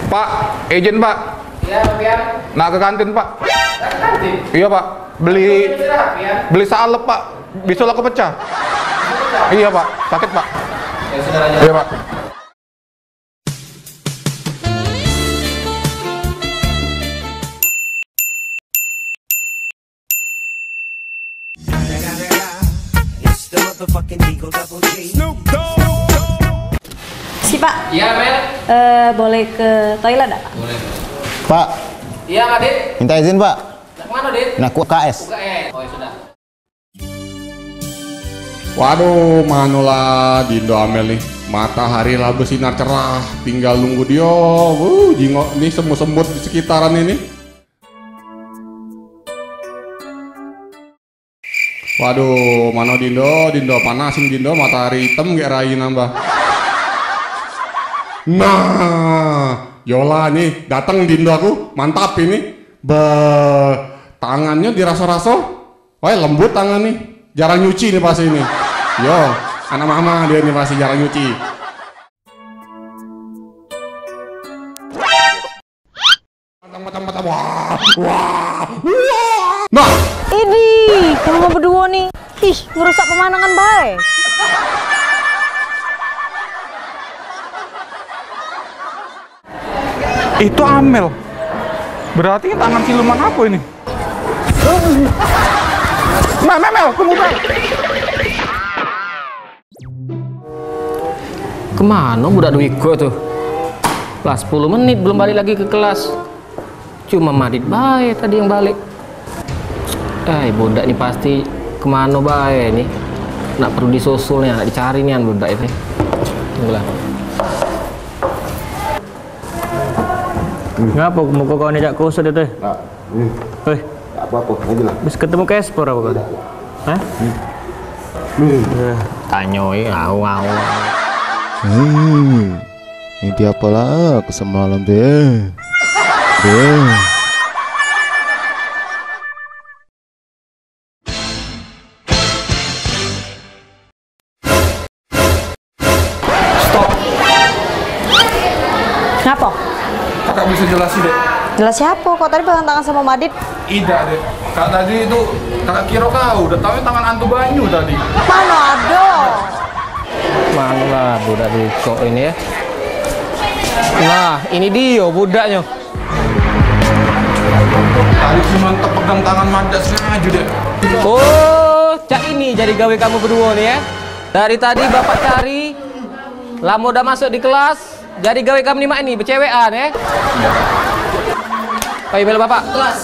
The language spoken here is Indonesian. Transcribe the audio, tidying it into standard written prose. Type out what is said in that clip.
Pak, izin Pak. Iya, Pian. Nak ke kantin Pak. Nak ke kantin? Iya Pak. Beli salep Pak. Bisul aku pecah. Iya Pak. Sakit Pak. Ya sudah aja. Iya Pak. Si Pak. Iya, Mel. Boleh ke toilet nggak? Boleh. Pak, Iya, Pak Dit. minta izin Pak. Nak kemana, Dit? Nak ke UKS. UKS. Oh, ya sudah. Waduh, manulah Dindo Amel nih. Matahari lah bersinar cerah. Tinggal nunggu dia. Jingok nih semut-semut di sekitaran ini. Waduh, mana Dindo panasin Dindo, matahari hitam gak rai nambah. Nah, Yola nih datang Dindo aku, mantap ini. Tangannya dirasa-rasa, wah lembut tangan nih, jarang nyuci nih pasti ini. Yo, anak mama dia nih pasti jarang nyuci. Mata, wah. Nah, Ini, kamu mau berdua nih. Ih, merusak pemandangan baik. itu Amel. Berarti tangan siluman apa ini? Mel, tunggu Mel. Kemana budak Dwiko tuh? Kelas 10 menit belum balik lagi ke kelas. Cuma Madit baik tadi yang balik. Budak ini pasti kemana baik nih? Nak perlu disusul nih, nak dicari nih budak itu. Tunggulah. Ngapa muka kau ni jak kusut itu? Hei, Apa-apa, aja lah. bisa ketemu Casper apa kau? Hah? Tanyoi, ngau. Ini apalah aku semalam deh. Ngapa? Kakak bisa jelasin deh. Jelas siapa? Kok tadi pegang tangan sama Madit? Ida deh. Kak tadi itu kakak kira kau udah tahu tangan Antu Banyu tadi. Mana ada? Mana lah budak Dwiko ini ya? Nah, ini dia budaknya. Tadi cuma pegang tangan Mada sengaja deh. Oh, cak ini jadi gawe kamu berdua nih ya. Dari tadi bapak cari, lama udah masuk di kelas, jadi gawe kamu nih mak ini bercewekan ya. Ayo bela bapak kelas.